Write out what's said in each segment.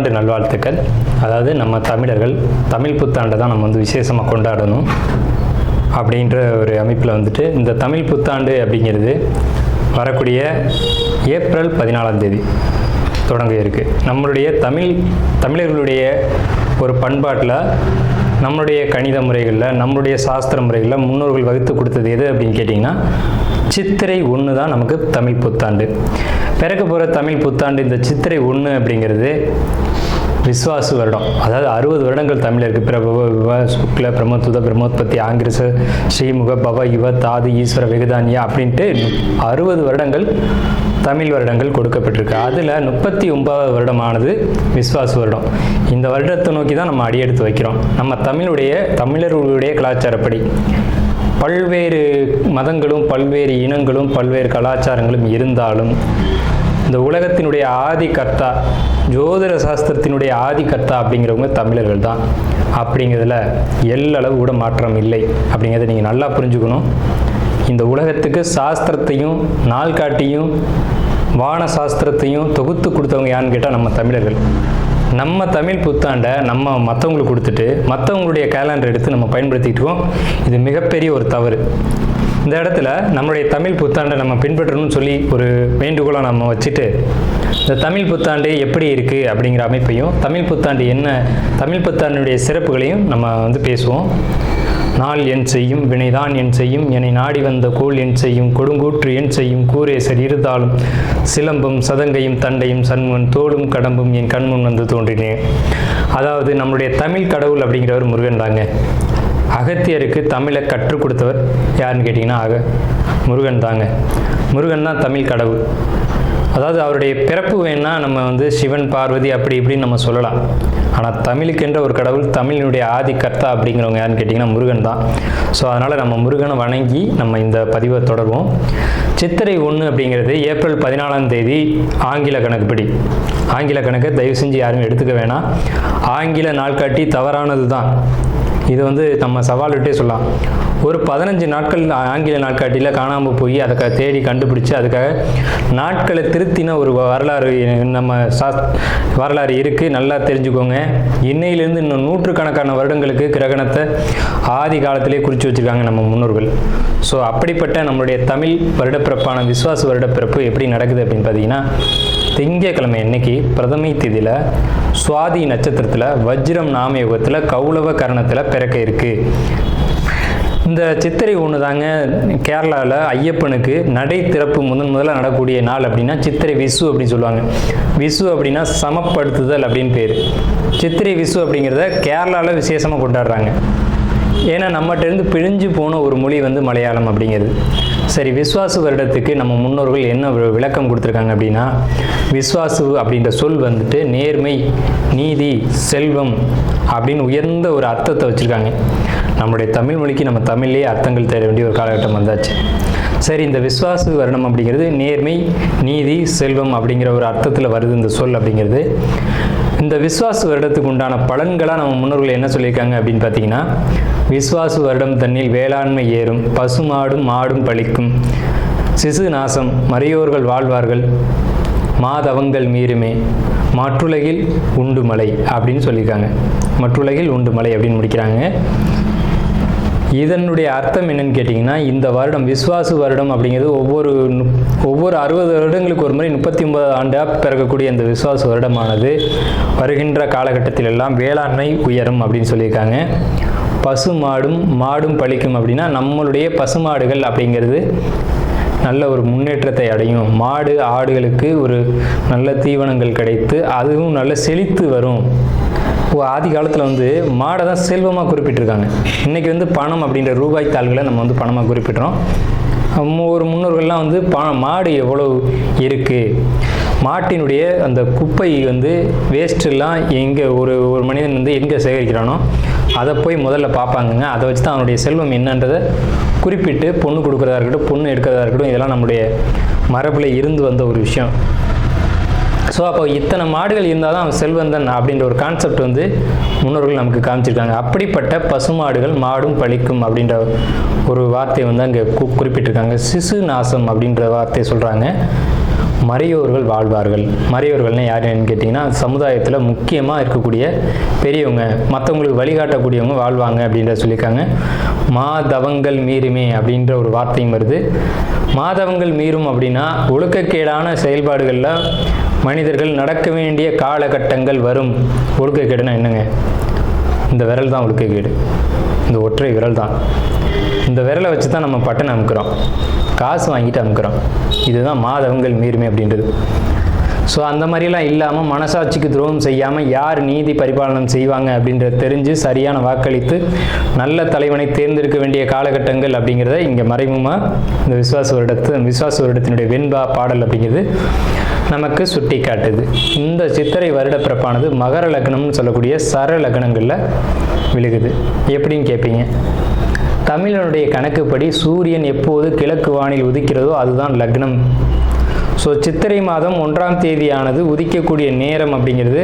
புத்தாண்டு நல்வாழ்த்துக்கள். அதாவது நம்ம தமிழர்கள் தமிழ் புத்தாண்டை தான் நம்ம வந்து விசேஷமாக கொண்டாடணும் அப்படின்ற ஒரு அமைப்பில் வந்துட்டு இந்த தமிழ் புத்தாண்டு அப்படிங்கிறது வரக்கூடிய ஏப்ரல் 14ஆம் தேதி தொடங்க இருக்குது. நம்மளுடைய தமிழர்களுடைய ஒரு பண்பாட்டில், நம்மளுடைய கணித முறைகளில், நம்மளுடைய சாஸ்திர முறைகளில் முன்னோர்கள் வகுத்து கொடுத்தது எது அப்படின்னு கேட்டிங்கன்னா சித்திரை 1 தான் நமக்கு தமிழ் புத்தாண்டு. பிறக்க போகிற தமிழ் புத்தாண்டு இந்த சித்திரை 1 அப்படிங்கிறது விஸ்வாசு வருடம். அதாவது 60 வருடங்கள் தமிழருக்கு பிரபவ விவ சுக்ல பிரமோத்துத பிரமோத்பத்தி ஆங்கிரச ஸ்ரீமுக பவ யுவ தாது ஈஸ்வர வெகுதானியா அப்படின்ட்டு 60 வருடங்கள் தமிழ் வருடங்கள் கொடுக்கப்பட்டிருக்கு. அதில் 39வது வருடமானது விஸ்வாசு வருடம். இந்த வருடத்தை நோக்கி தான் நம்ம அடியெடுத்து வைக்கிறோம். நம்ம தமிழர்களுடைய கலாச்சாரப்படி பல்வேறு மதங்களும் பல்வேறு இனங்களும் பல்வேறு கலாச்சாரங்களும் இருந்தாலும் இந்த உலகத்தினுடைய ஆதி கர்த்தா, ஜோதிட சாஸ்திரத்தினுடைய ஆதி கர்த்தா அப்படிங்கிறவங்க தமிழர்கள் தான். அப்படிங்கிறதுல எல்லளவு கூட மாற்றம் இல்லை. அப்படிங்கிறத நீங்கள் நல்லா புரிஞ்சுக்கணும். இந்த உலகத்துக்கு சாஸ்திரத்தையும் நாள்காட்டியும் வான சாஸ்திரத்தையும் தொகுத்து கொடுத்தவங்க யான்னு கேட்டால் நம்ம தமிழர்கள். நம்ம தமிழ் புத்தாண்டை நம்ம மற்றவங்களுக்கு கொடுத்துட்டு மற்றவங்களுடைய கேலண்டர் எடுத்து நம்ம பயன்படுத்திக்கிட்டு இருக்கோம். இது மிகப்பெரிய ஒரு தவறு. இந்த இடத்துல நம்மளுடைய தமிழ் புத்தாண்டை நம்ம பின்பற்றணும்னு சொல்லி ஒரு வேண்டுகோளை நம்ம வச்சுட்டு இந்த தமிழ் புத்தாண்டு எப்படி இருக்குது அப்படிங்கிற அமைப்பையும், தமிழ் புத்தாண்டு என்ன, தமிழ் புத்தாண்டுடைய சிறப்புகளையும் நம்ம வந்து பேசுவோம். நாள் என் செய்யும் வினைதான் என் செய்யும் என்னை நாடி வந்த கோள் என் செய்யும் கொடுங்கூற்று என் செய்யும் கூரேசர் இருந்தாலும் சிலம்பும் சதங்கையும் தண்டையும் சண்முன் தோளும் கடம்பும் என் கண்முன் வந்து தோன்றினேன். அதாவது நம்மளுடைய தமிழ் கடவுள் அப்படிங்கிறவர் முருகன் தாங்க. அகத்தியருக்கு தமிழை கற்றுக் கொடுத்தவர் யாருன்னு கேட்டிங்கன்னா முருகன் தாங்க. முருகன் தான் தமிழ் கடவுள். அதாவது அவருடைய பிறப்பு வேணா நம்ம வந்து சிவன் பார்வதி அப்படி இப்படின்னு நம்ம சொல்லலாம். ஆனால் தமிழுக்கென்ற ஒரு கடவுள், தமிழினுடைய ஆதி கர்த்தா அப்படிங்கிறவங்க யாருன்னு கேட்டிங்கன்னா முருகன் தான். ஸோ அதனால் நம்ம முருகனை வணங்கி நம்ம இந்த பதிவை தொடர்வோம். சித்திரை 1 அப்படிங்கிறது ஏப்ரல் 14ஆம் தேதி ஆங்கில கணக்குப்படி. ஆங்கில கணக்கை தயவு செஞ்சு யாரும் எடுத்துக்க வேணாம். ஆங்கில நாள்காட்டி தவறானது தான். இது வந்து நம்ம சவால் விட்டே சொல்லலாம். ஒரு 15 நாட்கள் ஆங்கில நாட்காட்டியில் காணாமல் போய் அதை தேடி கண்டுபிடிச்சி அதுக்காக நாட்களை திருத்தின ஒரு வரலாறு நம்ம வரலாறு இருக்குது. நல்லா தெரிஞ்சுக்கோங்க. இன்னையிலேருந்து இன்னும் நூற்றுக்கணக்கான வருடங்களுக்கு கிரகணத்தை ஆதி காலத்திலே குறித்து வச்சுருக்காங்க நம்ம முன்னோர்கள். ஸோ அப்படிப்பட்ட நம்மளுடைய தமிழ் வருடப்பிறப்பான விஸ்வாச வருடப்பிறப்பு எப்படி நடக்குது அப்படின்னு பார்த்தீங்கன்னா, திங்கட்கிழமை அன்னைக்கு பிரதமை திதியில் சுவாதி நட்சத்திரத்தில் வஜ்ரம் நாமயோகத்தில் கௌளவ கரணத்தில் பிறக்க இருக்குது. இந்த சித்திரை 1 தாங்க கேரளாவில் ஐயப்பனுக்கு நடை திறப்பு முதல்ல நடக்கக்கூடிய நாள். அப்படின்னா சித்திரை விசு அப்படின்னு சொல்லுவாங்க. விசு அப்படின்னா சமப்படுத்துதல் அப்படின்னு பேர். சித்திரை விசு அப்படிங்கிறத கேரளாவில் விசேஷமாக கொண்டாடுறாங்க. ஏன்னா நம்மகிட்டேருந்து பிழிஞ்சு போன ஒரு மொழி வந்து மலையாளம் அப்படிங்கிறது. சரி, விஸ்வாசு வருடத்துக்கு நம்ம முன்னோர்கள் என்ன விளக்கம் கொடுத்துருக்காங்க அப்படின்னா, விஸ்வாசு அப்படின்ற சொல் வந்துட்டு நேர்மை, நீதி, செல்வம் அப்படின்னு உயர்ந்த ஒரு அர்த்தத்தை வச்சுருக்காங்க. நம்மளுடைய தமிழ் மொழிக்கு நம்ம தமிழ்லேயே அர்த்தங்கள் தேட வேண்டிய ஒரு காலகட்டம் வந்தாச்சு. சரி, இந்த விஸ்வாசு வருடம் அப்படிங்கிறது நேர்மை, நீதி, செல்வம் அப்படிங்கிற ஒரு அர்த்தத்தில் வருது இந்த சொல் அப்படிங்கிறது. இந்த விஸ்வாசு வருடத்துக்கு உண்டான பலன்களாக நம்ம முன்னோர்கள் என்ன சொல்லியிருக்காங்க அப்படின்னு பார்த்தீங்கன்னா, விஸ்வாசு வருடம் தன்னில் வேளாண்மை ஏறும், பசுமாடும் மாடும் பழிக்கும், சிசு நாசம், மறையோர்கள் வாழ்வார்கள், மாதவங்கள் மீறுமே, மற்றுலகில் உண்டு மலை அப்படின்னு சொல்லியிருக்காங்க. மற்றுலகில் உண்டு மலை அப்படின்னு முடிக்கிறாங்க. இதனுடைய அர்த்தம் என்னன்னு கேட்டிங்கன்னா, இந்த வருடம் விஸ்வாசு வருடம் அப்படிங்கிறது ஒவ்வொரு 60 வருடங்களுக்கு ஒரு முறை 39 ஆண்டாக பிறக்கக்கூடிய இந்த விஸ்வாசு வருடமானது வருகின்ற காலகட்டத்தில் எல்லாம் வேளாண்மை உயரும் அப்படின்னு சொல்லியிருக்காங்க. பசு மாடும் பழிக்கும் அப்படின்னா நம்மளுடைய பசுமாடுகள் அப்படிங்கிறது நல்ல ஒரு முன்னேற்றத்தை அடையும். மாடு ஆடுகளுக்கு ஒரு நல்ல தீவனங்கள் கிடைத்து அதுவும் நல்ல செழித்து வரும். ஆதி காலத்தில் வந்து மாடை தான் செல்வமாக குறிப்பிட்டிருக்காங்க. இன்றைக்கி வந்து பணம் அப்படின்ற ரூபாய் தாள்களை நம்ம வந்து பணமாக குறிப்பிட்றோம். ஒரு முன்னோர்கள்லாம் வந்து மாடு எவ்வளோ இருக்குது, மாட்டினுடைய அந்த குப்பை வந்து வேஸ்ட்டெல்லாம் எங்கே ஒரு மனிதன் வந்து எங்கே சேகரிக்கிறானோ அதை போய் முதல்ல பார்ப்பாங்கங்க. அதை வச்சு தான் அவனுடைய செல்வம் என்னன்றதை குறிப்பிட்டு பொண்ணு கொடுக்குறதா இருக்கட்டும், பொண்ணு எடுக்கிறதா இருக்கட்டும், இதெல்லாம் நம்முடைய மரபில் இருந்து வந்த ஒரு விஷயம். ஸோ அப்போ இத்தனை மாடுகள் இருந்தால் தான் அவன் செல்வந்தன் அப்படின்ற ஒரு கான்செப்ட் வந்து முன்னோர்கள் நமக்கு காமிச்சிருக்காங்க. அப்படிப்பட்ட பசுமாடுகள் மாடும் பழிக்கும் அப்படின்ற ஒரு வார்த்தையை வந்து அங்கே குறிப்பிட்டிருக்காங்க. சிசு நாசம் அப்படின்ற வார்த்தையை சொல்கிறாங்க. மறையோர்கள் வாழ்வார்கள். மறையோர்கள்னு யாருன்னு கேட்டிங்கன்னா சமுதாயத்தில் முக்கியமாக இருக்கக்கூடிய பெரியவங்க, மற்றவங்களுக்கு வழிகாட்டக்கூடியவங்க வாழ்வாங்க அப்படின்றத சொல்லியிருக்காங்க. மாதவங்கள் மீறுமே அப்படின்ற ஒரு வார்த்தையும் வருது. மாதவங்கள் மீறும் அப்படின்னா ஒழுக்கக்கேடான செயல்பாடுகளில் மனிதர்கள் நடக்க வேண்டிய காலகட்டங்கள் வரும். ஒழுக்கக்கேடுனா என்னங்க? இந்த விரல் தான் ஒழுக்கக்கேடு, இந்த ஒற்றை விரல் தான். இந்த விரலை வச்சு தான் நம்ம பட்டன் அமுக்கிறோம், காசு வாங்கிட்டு அமுக்கிறோம். இதுதான் மாதவங்கள் மீறுமே அப்படின்றது. ஸோ அந்த மாதிரிலாம் இல்லாமல் மனசாட்சிக்கு துரோகம் செய்யாமல் யார் நீதி பரிபாலனம் செய்வாங்க அப்படின்றத தெரிஞ்சு சரியான வாக்களித்து நல்ல தலைவனை தேர்ந்தெடுக்க வேண்டிய காலகட்டங்கள் அப்படிங்கிறத இங்கே மறைமுகமாக இந்த விசுவாச வருடத்தினுடைய வெண்பா பாடல் அப்படிங்கிறது நமக்கு சுட்டி காட்டுது. இந்த சித்திரை வருட பிறப்பானது மகர லக்னம்னு சொல்லக்கூடிய சர லக்னங்களில் விழுகுது. எப்படின்னு கேட்பீங்க? தமிழனுடைய கணக்குப்படி சூரியன் எப்போது கிழக்கு வானில் உதிக்கிறதோ அதுதான் லக்னம். ஸோ சித்திரை மாதம் 1ஆம் தேதியானது உதிக்கக்கூடிய நேரம் அப்படிங்கிறது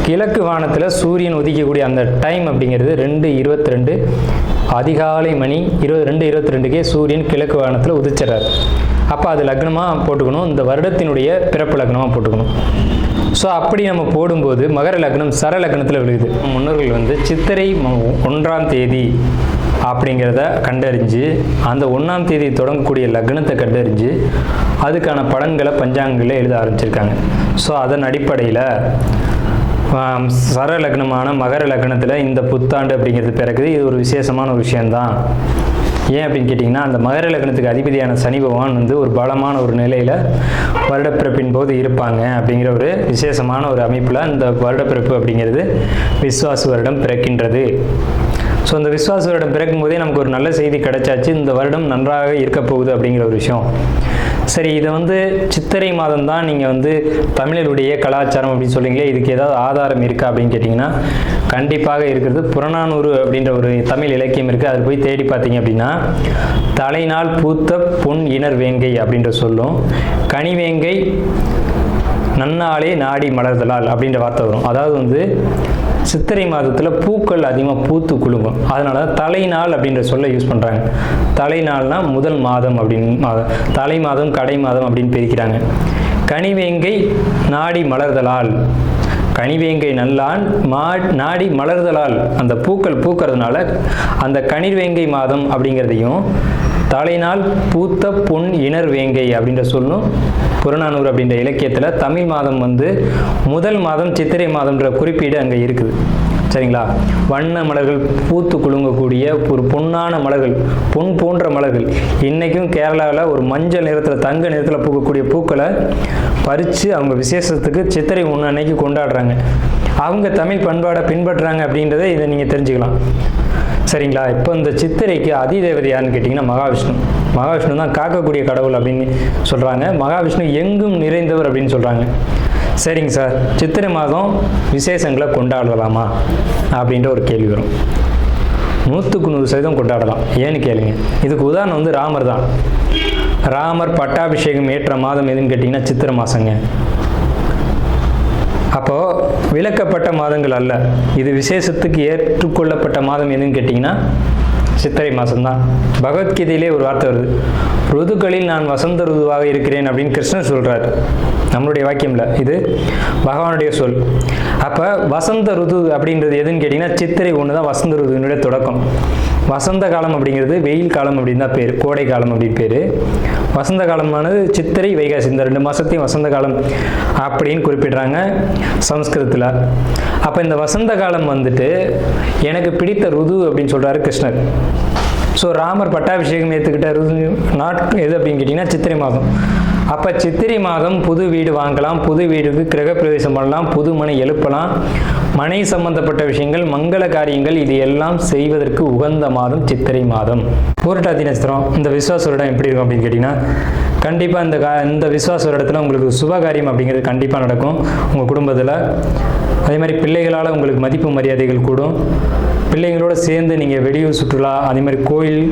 கிழக்கு வானத்தில் சூரியன் உதிக்கக்கூடிய அந்த டைம் அப்படிங்கிறது 2:22 அதிகாலை மணி 2:22க்கே சூரியன் கிழக்கு வானத்தில் உதிச்சிடறார். அப்போ அது லக்னமாக போட்டுக்கணும், இந்த வருடத்தினுடைய பிறப்பு லக்னமாக போட்டுக்கணும். ஸோ அப்படி நம்ம போடும்போது மகர லக்னம் சர லக்னத்தில் விழுகுது. முன்னோர்கள் சித்திரை 1ஆம் தேதி அப்படிங்கிறத கண்டறிஞ்சு அந்த 1ஆம் தேதி தொடங்கக்கூடிய லக்னத்தை கண்டறிஞ்சு அதுக்கான பலன்களை பஞ்சாங்கங்களில் எழுத ஆரம்பிச்சிருக்காங்க. ஸோ அதன் அடிப்படையில் சர லக்னமான மகர லக்னத்தில் இந்த புத்தாண்டு அப்படிங்கிறது பிறகுது. இது ஒரு விசேஷமான ஒரு விஷயந்தான். ஏன் அப்படின்னு கேட்டிங்கன்னா, அந்த மகர லக்னத்துக்கு அதிபதியான சனி பகவான் ஒரு பலமான ஒரு நிலையில் வருடப்பிறப்பின் போது இருப்பாங்க அப்படிங்கிற ஒரு விசேஷமான ஒரு அமைப்பில் இந்த வருடப்பிறப்பு அப்படிங்கிறது விஸ்வாச வருடம் பிறக்கின்றது. ஸோ இந்த விஸ்வாச வருடம் பிறக்கும் போதே நமக்கு ஒரு நல்ல செய்தி கிடைச்சாச்சு, இந்த வருடம் நன்றாக இருக்க போகுது அப்படிங்கிற ஒரு விஷயம். சரி, இதை சித்திரை மாதம் தான் நீங்கள் தமிழருடைய கலாச்சாரம் அப்படின்னு சொல்லிங்களே, இதுக்கு ஏதாவது ஆதாரம் இருக்கா அப்படின்னு கேட்டிங்கன்னா கண்டிப்பாக இருக்கிறது. புறநானூறு அப்படின்ற ஒரு தமிழ் இலக்கியம் இருக்குது. அதில் போய் தேடி பார்த்தீங்க அப்படின்னா தலைநாள் பூத்த பொன் இனர் வேங்கை அப்படின்ற சொல்லும், கனிவேங்கை நன்னாளே நாடி மலர்தலால் அப்படின்ற வார்த்தை வரும். அதாவது சித்திரை மாதத்தில் பூக்கள் அதிகமாக பூத்து குலுங்கும். அதனால தலைநாள் அப்படின்ற சொல்ல யூஸ் பண்ணுறாங்க. தலைநாள்னா முதல் மாதம் அப்படின்னு, தலை மாதம் கடை மாதம் அப்படின்னு பிரிக்கிறாங்க. கனிவேங்கை நாடி மலர்தலால், கனிவேங்கை நல்லான் நாடி மலர்தலால், அந்த பூக்கள் பூக்கிறதுனால அந்த கனிவேங்கை மாதம் அப்படிங்கிறதையும் தலைநாள் பூத்த பொன் இனர் வேங்கை அப்படின்ற சொல்லும் புறநானூறு அப்படின்ற இலக்கியத்தில் தமிழ் மாதம் முதல் மாதம் சித்திரை மாதம்ன்ற குறிப்பீடு அங்கே இருக்குது. சரிங்களா? வண்ண மலர்கள் பூத்து குலுங்கக்கூடிய ஒரு பொன்னான மலர்கள், பொன் போன்ற மலர்கள். இன்றைக்கும் கேரளாவில் ஒரு மஞ்சள் நிறத்தில் தங்க நிறத்தில் பூக்கக்கூடிய பூக்களை பறித்து அவங்க விசேஷத்துக்கு சித்திரை 1 அன்னைக்கு கொண்டாடுறாங்க. அவங்க தமிழ் பண்பாடை பின்பற்றுறாங்க அப்படின்றத இதை நீங்கள் தெரிஞ்சுக்கலாம். சரிங்களா? இப்போ இந்த சித்திரைக்கு அதிதேவதை யாருன்னு கேட்டிங்கன்னா மகாவிஷ்ணு. மகாவிஷ்ணு தான் காக்கக்கூடிய கடவுள் அப்படின்னு சொல்கிறாங்க. மகாவிஷ்ணு எங்கும் நிறைந்தவர் அப்படின்னு சொல்கிறாங்க. சரிங்க சார், சித்திரை மாதம் விசேஷங்களை கொண்டாடலாமா அப்படின்ற ஒரு கேள்வி வரும். 100% கொண்டாடலாம். ஏன்னு கேளுங்க. இதுக்கு உதாரணம் ராமர் தான். ராமர் பட்டாபிஷேகம் ஏற்ற மாதம் எதுன்னு கேட்டிங்கன்னா சித்திரை மாதங்க. அப்போது விலக்கப்பட்ட மாதங்கள் அல்ல, இது விசேஷத்துக்கு ஏற்றுக்கொள்ளப்பட்ட மாதம் எதுன்னு கேட்டிங்கன்னா சித்திரை மாதம்தான். பகவத்கீதையிலே ஒரு வார்த்தை வருது, ருதுக்களில் நான் வசந்த ருதுவாக இருக்கிறேன் அப்படின்னு கிருஷ்ணர் சொல்கிறார். நம்மளுடைய வாக்கியம் இல்லை, இது பகவானுடைய சொல். அப்போ வசந்த ருது அப்படின்றது எதுன்னு கேட்டிங்கன்னா சித்திரை 1 தான் வசந்த ருதுவினுடைய தொடக்கம். வசந்த காலம் அப்படிங்கிறது வெயில் காலம் அப்படின்னு தான் பேர், கோடை காலம் அப்படின்னு பேர். வசந்த காலமானது சித்திரை வைகாசி, இந்த 2 மாதத்தையும் வசந்த காலம் அப்படின்னு குறிப்பிடுறாங்க சமஸ்கிருதத்தில். அப்போ இந்த வசந்த காலம் எனக்கு பிடித்த ருது அப்படின்னு சொல்கிறாரு கிருஷ்ணர். ஸோ ராமர் பட்டாபிஷேகம் ஏற்றுக்கிட்ட ருது எது அப்படின்னு கேட்டிங்கன்னா சித்திரை மாதம். அப்போ சித்திரை மாதம் புது வீடு வாங்கலாம், புது வீடுக்கு கிரகப்பிரவேசம் பண்ணலாம், புது மனை எழுப்பலாம், மனை சம்பந்தப்பட்ட விஷயங்கள், மங்கள காரியங்கள், இது எல்லாம் செய்வதற்கு உகந்த மாதம் சித்திரை மாதம். பூரட்டாதி நட்சத்திரம் இந்த விஸ்வாச வருடம் எப்படி இருக்கும் அப்படின்னு கேட்டிங்கன்னா கண்டிப்பாக இந்த விஸ்வாச வருடத்தில் உங்களுக்கு சுபகாரியம் அப்படிங்கிறது கண்டிப்பாக நடக்கும் உங்கள் குடும்பத்தில். அதே மாதிரி பிள்ளைகளால் உங்களுக்கு மதிப்பு மரியாதைகள் கூடும். பிள்ளைங்களோடு சேர்ந்து நீங்கள் வெளியூர் சுற்றுலா, அதே மாதிரி கோயில்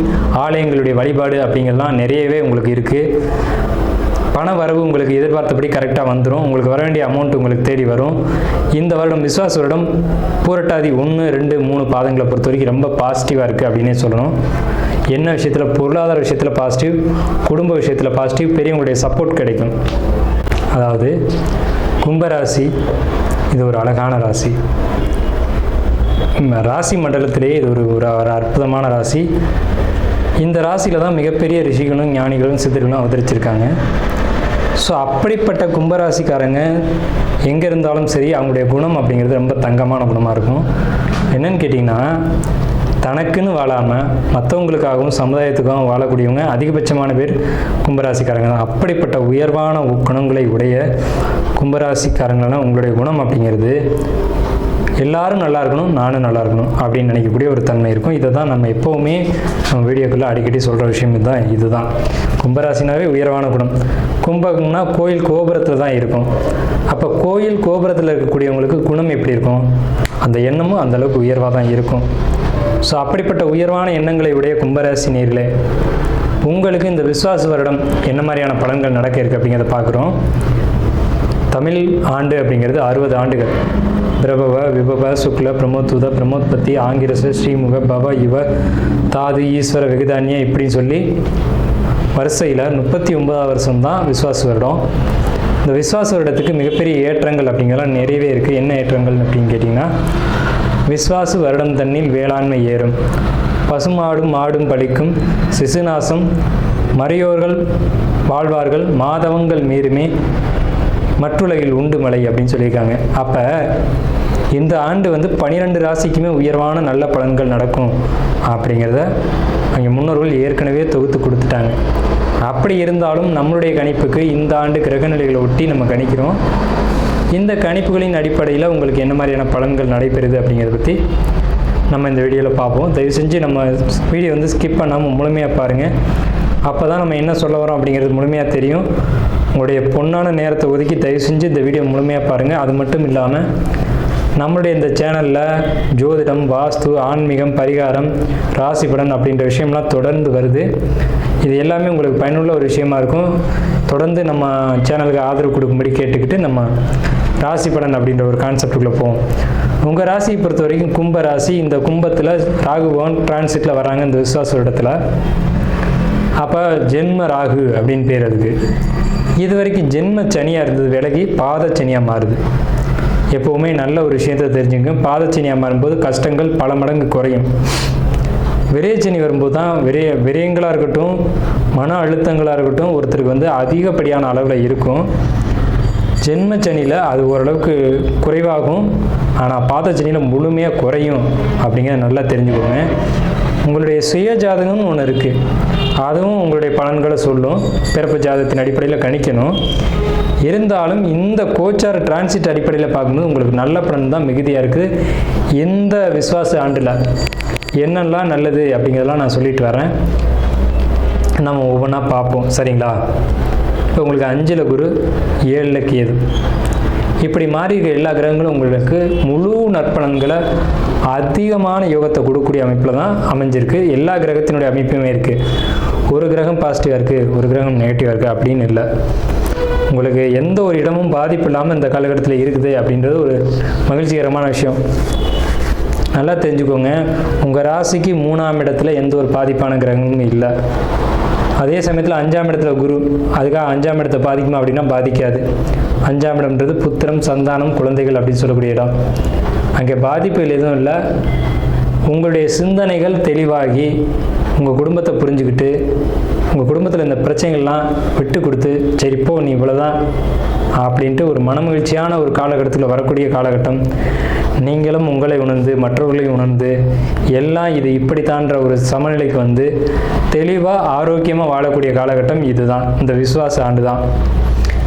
ஆலயங்களுடைய வழிபாடு அப்படிங்கிறதுலாம் நிறையவே உங்களுக்கு இருக்குது. பண வரவு உங்களுக்கு எதிர்பார்த்தபடி கரெக்டாக வந்துடும். உங்களுக்கு வர வேண்டிய அமௌண்ட் உங்களுக்கு தேடி வரும். இந்த வருடம் விஸ்வாச வருடம் பூரட்டாதி 1, 2, 3 பாதங்களை பொறுத்த வரைக்கும் ரொம்ப பாசிட்டிவாக இருக்குது அப்படின்னே சொல்லணும். என்ன விஷயத்தில்? பொருளாதார விஷயத்தில் பாசிட்டிவ், குடும்ப விஷயத்தில் பாசிட்டிவ், பெரியவங்களுடைய சப்போர்ட் கிடைக்கும். அதாவது கும்பராசி இது ஒரு அழகான ராசி. ராசி மண்டலத்திலேயே இது ஒரு அற்புதமான ராசி. இந்த ராசியில் தான் மிகப்பெரிய ரிஷிகளும் ஞானிகளும் சித்தர்களும் அவதரிச்சிருக்காங்க. ஸோ அப்படிப்பட்ட கும்பராசிக்காரங்க எங்கே இருந்தாலும் சரி, அவங்களுடைய குணம் அப்படிங்கிறது ரொம்ப தங்கமான குணமாக இருக்கும். என்னன்னு கேட்டிங்கன்னா, தனக்குன்னு வாழாமல் மற்றவங்களுக்காகவும் சமுதாயத்துக்காகவும் வாழக்கூடியவங்க அதிகபட்சமான பேர் கும்பராசிக்காரங்க தான். அப்படிப்பட்ட உயர்வான குணங்களை உடைய கும்பராசிக்காரங்கன்னா உங்களுடைய குணம் அப்படிங்கிறது எல்லாரும் நல்லா இருக்கணும், நானும் நல்லா இருக்கணும் அப்படின்னு நினைக்கக்கூடிய ஒரு தன்மை இருக்கும். இதை தான் நம்ம எப்போவுமே நம்ம வீடியோக்குள்ளே அடிக்கடி சொல்கிற விஷயம் இதுதான். கும்பராசினாவே உயர்வான குணம். கும்பம்னா கோயில் கோபுரத்தில் தான் இருக்கும். அப்போ கோயில் கோபுரத்தில் இருக்கக்கூடியவங்களுக்கு குணம் எப்படி இருக்கும்? அந்த எண்ணமும் அந்தளவுக்கு உயர்வாக தான் இருக்கும். ஸோ அப்படிப்பட்ட உயர்வான எண்ணங்களை உடைய கும்பராசி நேயர்களே, உங்களுக்கு இந்த விஸ்வாச வருடம் என்ன மாதிரியான பலன்கள் நடக்க இருக்குது அப்படிங்கிறத பார்க்குறோம். தமிழ் ஆண்டு அப்படிங்கிறது 60 ஆண்டுகள். பிரபவ, விபவ, சுக்ல, பிரமோத்வத, பிரமோத்பத்தி, ஆங்கிரச, ஸ்ரீமுக, பவ, இவ, தாது, ஈஸ்வர, வெகுதானிய இப்படின்னு சொல்லி வரிசையில் 39வது வருஷம் தான் விஸ்வாச வருடம். இந்த விஸ்வாச வருடத்துக்கு மிகப்பெரிய ஏற்றங்கள் அப்படிங்கிறலாம் நிறையவே இருக்குது. என்ன ஏற்றங்கள் அப்படின்னு கேட்டிங்கன்னா, விஸ்வாச வருடம் தண்ணில் வேளாண்மை ஏறும், பசுமாடும் மாடும் பலிக்கும், சிசுநாசம், மறையோர்கள் வாழ்வார்கள், மாதவங்கள் மீறுமே, மற்றுலகில் உண்டு மலை அப்படின்னு சொல்லியிருக்காங்க. அப்போ இந்த ஆண்டு 12 ராசிக்குமே உயர்வான நல்ல பலன்கள் நடக்கும் அப்படிங்கிறத அங்கே முன்னோர்கள் ஏற்கனவே தொகுத்து கொடுத்துட்டாங்க. அப்படி இருந்தாலும் நம்மளுடைய கணிப்புக்கு இந்த ஆண்டு கிரகநிலைகளை ஒட்டி நம்ம கணிக்கிறோம். இந்த கணிப்புகளின் அடிப்படையில் உங்களுக்கு என்ன மாதிரியான பலன்கள் நடைபெறுது அப்படிங்கிறத பற்றி நம்ம இந்த வீடியோவில் பார்ப்போம். தயவு செஞ்சு நம்ம வீடியோ ஸ்கிப் பண்ணாமல் முழுமையாக பாருங்கள். அப்போ தான் நம்ம என்ன சொல்ல வரோம் அப்படிங்கிறது முழுமையாக தெரியும். உங்களுடைய பொன்னான நேரத்தை ஒதுக்கி தயவு செஞ்சு இந்த வீடியோ முழுமையாக பாருங்கள். அது மட்டும் இல்லாமல் நம்மளுடைய இந்த சேனலில் ஜோதிடம், வாஸ்து, ஆன்மீகம், பரிகாரம், ராசி பலன் அப்படின்ற விஷயம்லாம் தொடர்ந்து வருது. இது எல்லாமே உங்களுக்கு பயனுள்ள ஒரு விஷயமா இருக்கும். தொடர்ந்து நம்ம சேனலுக்கு ஆதரவு கொடுக்கும்படி கேட்டுக்கிட்டு நம்ம ராசி பலன் அப்படின்ற ஒரு கான்செப்டுக்குள்ளே போவோம். உங்கள் ராசியை பொறுத்த வரைக்கும் கும்ப ராசி. இந்த கும்பத்தில் ராகு பகவான் டிரான்சிட்டில் வராங்க இந்த விஸ்வாச வருடத்தில். அப்போ ஜென்ம ராகு அப்படின்னு பேர் அதுக்கு. இது வரைக்கும் ஜென்ம சனியாக இருந்தது விலகி பாதச்சனியாக மாறுது. எப்போவுமே நல்ல ஒரு விஷயத்தை தெரிஞ்சுங்க. பாதச்சனியாக மாறும்போது கஷ்டங்கள் பல மடங்கு குறையும். விரயச்சனி வரும்போது தான் விரயங்களாக இருக்கட்டும், மன அழுத்தங்களாக இருக்கட்டும் ஒருத்தருக்கு அதிகப்படியான அளவில் இருக்கும். ஜென்மச்சனியில் அது ஓரளவுக்கு குறைவாகும், ஆனால் பாதச்சனியில் முழுமையாக குறையும் அப்படிங்கிறத நல்லா தெரிஞ்சுக்கோங்க. உங்களுடைய சுய ஜாதகம்னு ஒன்று இருக்குது, அதுவும் உங்களுடைய பலன்களை சொல்லும். பிறப்பு ஜாதகத்தின் அடிப்படையில் கணிக்கணும். இருந்தாலும் இந்த கோச்சார் டிரான்சிட் அடிப்படையில் பார்க்கும்போது உங்களுக்கு நல்ல பலன் தான் மிகுதியாக இருக்குது. இந்த விஸ்வாச ஆண்டில் என்னெல்லாம் நல்லது அப்படிங்கிறதெல்லாம் நான் சொல்லிட்டு வரேன். நம்ம ஒவ்வொன்றா பார்ப்போம், சரிங்களா? இப்போ உங்களுக்கு 5ல் குரு, 7ல் கேது, இப்படி மாறி எல்லா கிரகங்களும் உங்களுக்கு முழு நற்பலன்களை அதிகமான யோகத்தை கொடுக்கக்கூடிய அமைப்பில் தான் அமைஞ்சிருக்கு. எல்லா கிரகத்தினுடைய அமைப்புமே இருக்குது. ஒரு கிரகம் பாசிட்டிவாக இருக்குது, ஒரு கிரகம் நெகட்டிவாக இருக்குது அப்படின்னு இல்லை. உங்களுக்கு எந்த ஒரு இடமும் பாதிப்பு இல்லாமல் இந்த காலகட்டத்தில் இருக்குது அப்படின்றது ஒரு மகிழ்ச்சிகரமான விஷயம். நல்லா தெரிஞ்சுக்கோங்க. உங்கள் ராசிக்கு 3ஆம் இடத்துல எந்த ஒரு பாதிப்பான கிரகமும் இல்லை. அதே சமயத்தில் 5ஆம் இடத்துல குரு, அதுக்காக 5ஆம் இடத்தை பாதிக்குமா அப்படின்னா பாதிக்காது. 5ஆம் இடம்ன்றது புத்திரம், சந்தானம், குழந்தைகள் அப்படின்னு சொல்லக்கூடிய இடம். அங்கே பாதிப்புகள் எதுவும் இல்லை. உங்களுடைய சிந்தனைகள் தெளிவாகி உங்கள் குடும்பத்தை புரிஞ்சுக்கிட்டு உங்கள் குடும்பத்தில் இந்த பிரச்சனைகள்லாம் விட்டு கொடுத்து, சரி இப்போ நீ இவ்வளோதான் அப்படின்ட்டு ஒரு மனமகிழ்ச்சியான ஒரு காலகட்டத்தில் வரக்கூடிய காலகட்டம். நீங்களும் உங்களை உணர்ந்து மற்றவர்களையும் உணர்ந்து எல்லாம் இது இப்படித்தான்ற ஒரு சமநிலைக்கு தெளிவாக ஆரோக்கியமாக வாழக்கூடிய காலகட்டம் இதுதான், இந்த விஸ்வாச ஆண்டு தான்.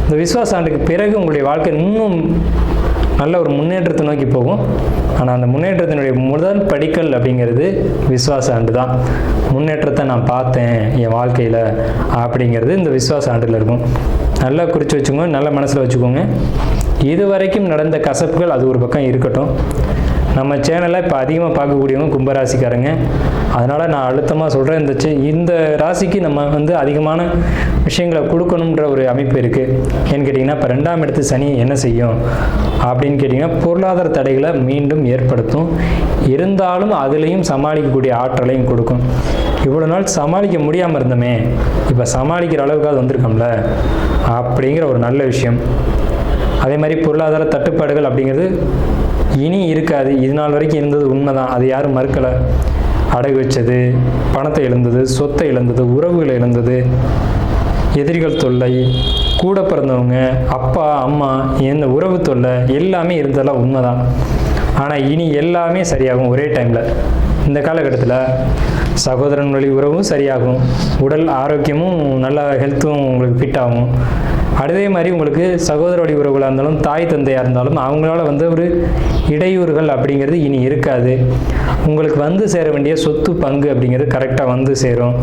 இந்த விஸ்வாச ஆண்டுக்கு பிறகு உங்களுடைய வாழ்க்கை இன்னும் நல்ல ஒரு முன்னேற்றத்தை நோக்கி போகும். ஆனால் அந்த முன்னேற்றத்தினுடைய முதல் படிக்கல் அப்படிங்கிறது விஸ்வாச ஆண்டு தான். முன்னேற்றத்தை நான் பார்த்தேன் என் வாழ்க்கையில் அப்படிங்கிறது இந்த விஸ்வாச ஆண்டில் இருக்கும். நல்லா குறித்து வச்சுக்கோங்க, நல்ல மனசில் வச்சுக்கோங்க. இது வரைக்கும் நடந்த கசப்புகள் அது ஒரு பக்கம் இருக்கட்டும். நம்ம சேனலை இப்போ அதிகமாக பார்க்கக்கூடியவங்க கும்பராசிக்காரங்க. அதனால் நான் அழுத்தமாக சொல்கிறேன், இந்த ராசிக்கு நம்ம வந்து அதிகமான விஷயங்களை கொடுக்கணுன்ற ஒரு அமைப்பு இருக்குது. ஏன்னு கேட்டிங்கன்னா, இப்போ 2ஆம் இடத்து சனி என்ன செய்யும் அப்படின்னு கேட்டிங்கன்னா, பொருளாதார தடைகளை மீண்டும் ஏற்படுத்தும். இருந்தாலும் அதுலேயும் சமாளிக்கக்கூடிய ஆற்றலையும் கொடுக்கும். இவ்வளோ நாள் சமாளிக்க முடியாமல் இருந்தோமே, இப்போ சமாளிக்கிற அளவுக்கு அது வந்திருக்கோம்ல அப்படிங்கிற ஒரு நல்ல விஷயம். அதே மாதிரி பொருளாதார தட்டுப்பாடுகள் அப்படிங்கிறது இனி இருக்காது. இது நாள் வரைக்கும் இருந்தது உண்மைதான், அது யாரும் மறுக்கலை. அடகு வச்சது, பணத்தை இழந்தது, சொத்தை இழந்தது, உறவுகளை இழந்தது, எதிரிகள் தொல்லை, கூட பிறந்தவங்க, அப்பா அம்மா, எந்த உறவு தொல்லை எல்லாமே இருந்ததெல்லாம் உண்மைதான். ஆனால் இனி எல்லாமே சரியாகும் ஒரே டைமில். இந்த காலகட்டத்தில் சகோதரன் வழி உறவும் சரியாகும், உடல் ஆரோக்கியமும் நல்லா ஹெல்த்தும் உங்களுக்கு ஃபிட் ஆகும். அதே மாதிரி உங்களுக்கு சகோதர வழி உறவுகளாக இருந்தாலும் தாய் தந்தையாக இருந்தாலும் அவங்களால வந்து ஒரு இடையூறுகள் அப்படிங்கிறது இனி இருக்காது. உங்களுக்கு வந்து சேர வேண்டிய சொத்து பங்கு அப்படிங்கிறது கரெக்டாக வந்து சேரும்.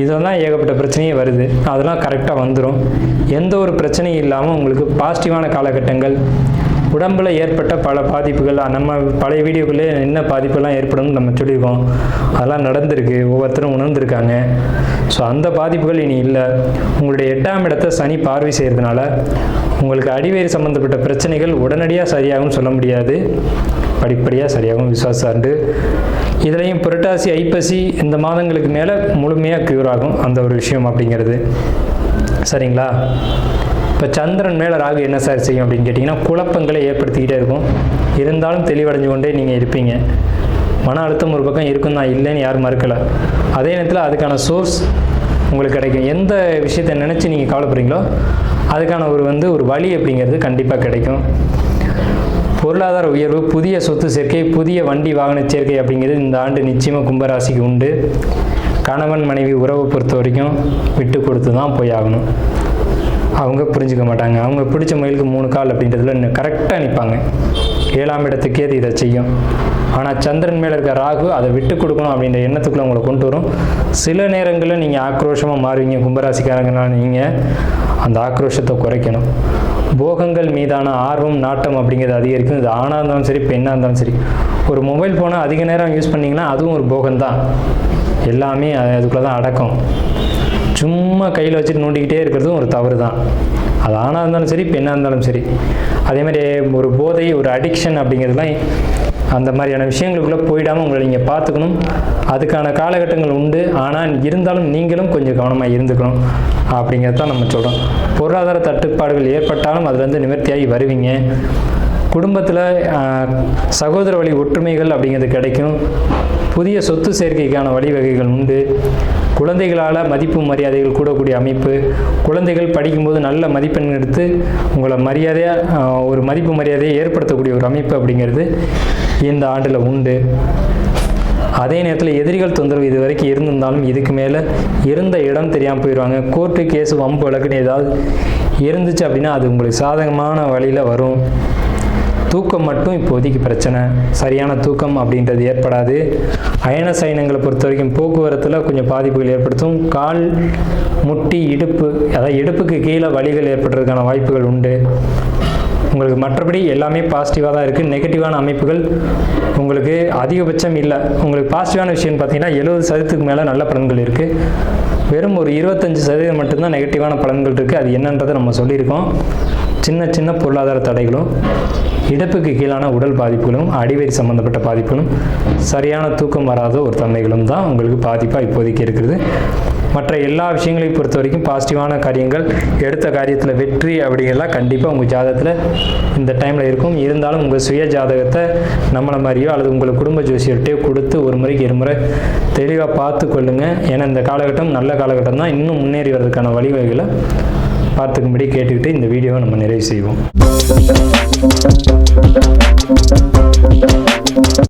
இதெல்லாம் ஏகப்பட்ட பிரச்சனையே வருது, அதெல்லாம் கரெக்டாக வந்துடும். எந்த ஒரு பிரச்சனையும் இல்லாமல் உங்களுக்கு பாசிட்டிவான காலகட்டங்கள். உடம்பில் ஏற்பட்ட பல பாதிப்புகள் நம்ம பழைய வீடியோக்குள்ளே என்ன பாதிப்பெல்லாம் ஏற்படும்னு நம்ம சொல்லியிருக்கோம். அதெல்லாம் நடந்திருக்கு, ஒவ்வொருத்தரும் உணர்ந்திருக்காங்க. ஸோ அந்த பாதிப்புகள் இனி இல்லை. உங்களுடைய 8ஆம் இடத்தை சனி பார்வை செய்கிறதுனால உங்களுக்கு அடிவேறு சம்மந்தப்பட்ட பிரச்சனைகள் உடனடியாக சரியாகும்னு சொல்ல முடியாது, படிப்படியாக சரியாகும். விசுவாசாண்டு இதுலேயும் புரட்டாசி ஐப்பசி இந்த மாதங்களுக்கு மேலே முழுமையாக க்யூர் ஆகும் அந்த ஒரு விஷயம் அப்படிங்கிறது. சரிங்களா? இப்போ சந்திரன் மேலே ராகு என்ன சார் செய்யும் அப்படின்னு கேட்டிங்கன்னா, குழப்பங்களை ஏற்படுத்திக்கிட்டே இருக்கும். இருந்தாலும் தெளிவடைஞ்சு கொண்டே நீங்கள் இருப்பீங்க. மன அழுத்தம் ஒரு பக்கம் இருக்கும் தான், இல்லைன்னு யாரும் மறுக்கலை. அதே நேரத்தில் அதுக்கான சோர்ஸ் உங்களுக்கு கிடைக்கும். எந்த விஷயத்தை நினச்சி நீங்கள் கவலைப்படுறீங்களோ அதுக்கான ஒரு வழி அப்படிங்கிறது கண்டிப்பாக கிடைக்கும். பொருளாதார உயர்வு, புதிய சொத்து சேர்க்கை, புதிய வண்டி வாகன சேர்க்கை அப்படிங்கிறது இந்த ஆண்டு நிச்சயமாக கும்பராசிக்கு உண்டு. கணவன் மனைவி உறவை பொறுத்த வரைக்கும் விட்டு கொடுத்து தான் போய் ஆகணும். அவங்க புரிஞ்சுக்க மாட்டாங்க. அவங்க பிடிச்ச மயிலுக்கு 3 கால் அப்படின்றதுல இன்னும் கரெக்டாக நிற்பாங்க. 7ஆம் இடத்துக்கே அது இதை செய்யும். ஆனால் சந்திரன் மேலே இருக்க ராகு அதை விட்டு கொடுக்கணும் அப்படின்ற எண்ணத்துக்குள்ளே உங்களை கொண்டு வரும். சில நேரங்களில் நீங்கள் ஆக்ரோஷமாக மாறுவீங்க. கும்பராசிக்காரங்கனால நீங்கள் அந்த ஆக்ரோஷத்தை குறைக்கணும். போகங்கள் மீதான ஆர்வம், நாட்டம் அப்படிங்கிறது அதிகரிக்கும். இது ஆணாக இருந்தாலும் சரி, பெண்ணாக இருந்தாலும் சரி. ஒரு மொபைல் ஃபோனை அதிக நேரம் யூஸ் பண்ணிங்கன்னா அதுவும் ஒரு போகம்தான். எல்லாமே அதுக்குள்ளே தான் அடக்கம். சும்மா கையில் வச்சுட்டு நோண்டிக்கிட்டே இருக்கிறதும் ஒரு தவறு தான். அது ஆணாக இருந்தாலும் சரி, பெண்ணாக இருந்தாலும் சரி. அதே மாதிரி ஒரு போதை, ஒரு அடிக்ஷன் அப்படிங்கிறதுலாம் அந்த மாதிரியான விஷயங்களுக்குள்ளே போயிடாமல் உங்களை நீங்கள் பார்த்துக்கணும். அதுக்கான காலகட்டங்கள் உண்டு. ஆனால் இருந்தாலும் நீங்களும் கொஞ்சம் கவனமாக இருந்துக்கணும் அப்படிங்கிறது தான் நம்ம சொல்கிறோம். பொருளாதார தட்டுப்பாடுகள் ஏற்பட்டாலும் அதுலேருந்து நிவர்த்தியாகி வருவீங்க. குடும்பத்தில் சகோதர வழி ஒற்றுமைகள் அப்படிங்கிறது கிடைக்கும். புதிய சொத்து சேர்க்கைக்கான வழிவகைகள் உண்டு. குழந்தைகளால் மதிப்பு மரியாதைகள் கூடக்கூடிய அமைப்பு. குழந்தைகள் படிக்கும்போது நல்ல மதிப்பெண் எடுத்து உங்களை மரியாதையாக ஒரு மதிப்பு மரியாதையை ஏற்படுத்தக்கூடிய ஒரு அமைப்பு அப்படிங்கிறது இந்த ஆண்டில் உண்டு. அதே நேரத்தில் எதிரிகள் தொந்தரவு இது வரைக்கும் இருந்திருந்தாலும் இதுக்கு மேலே இருந்த இடம் தெரியாமல் போயிடுவாங்க. கோர்ட்டு கேஸு வம்பு வழக்குன்னு ஏதாவது இருந்துச்சு அப்படின்னா அது உங்களுக்கு சாதகமான வழியில் வரும். தூக்கம் மட்டும் இப்போதைக்கு பிரச்சனை. சரியான தூக்கம் அப்படின்றது ஏற்படாது. அயன சயனங்களை பொறுத்த வரைக்கும் போக்குவரத்தில் கொஞ்சம் பாதிப்புகள் ஏற்படுத்தும். கால், முட்டி, இடுப்பு, அதாவது இடுப்புக்கு கீழே வலிகள் ஏற்படுறதுக்கான வாய்ப்புகள் உண்டு. உங்களுக்கு மற்றபடி எல்லாமே பாசிட்டிவாக தான் இருக்குது. நெகட்டிவான அமைப்புகள் உங்களுக்கு அதிகபட்சம் இல்லை. உங்களுக்கு பாசிட்டிவான விஷயம்னு பார்த்தீங்கன்னா 70% மேலே நல்ல பலன்கள் இருக்குது. வெறும் ஒரு 25% மட்டும்தான் நெகட்டிவான பலன்கள் இருக்குது. அது என்னன்றதை நம்ம சொல்லியிருக்கோம். சின்ன சின்ன பொருளாதார தடைகளும், இடுப்புக்கு கீழான உடல் பாதிப்புகளும், அடிவயிறு சம்பந்தப்பட்ட பாதிப்புகளும், சரியான தூக்கம் வராத ஒரு தன்மைகளும் தான் உங்களுக்கு பாதிப்பாக இப்போதைக்கு இருக்கிறது. மற்ற எல்லா விஷயங்களையும் பொறுத்த வரைக்கும் பாசிட்டிவான காரியங்கள், எடுத்த காரியத்தில் வெற்றி அப்படிங்கிறலாம் கண்டிப்பாக உங்கள் ஜாதகத்தில் இந்த டைமில் இருக்கும். இருந்தாலும் உங்கள் சுய ஜாதகத்தை நம்மளை மாதிரியோ அல்லது உங்களை குடும்ப ஜோசியர்கிட்டயோ கொடுத்து ஒரு முறைக்கு 2 முறை தெளிவாக பார்த்து கொள்ளுங்கள். ஏன்னா இந்த காலகட்டம் நல்ல காலகட்டம் தான். இன்னும் முன்னேறி வர்றதுக்கான வழிவகைகளை பார்த்துக்கும்படி கேட்டுக்கிட்டு இந்த வீடியோவை நம்ம நிறைவு செய்வோம்.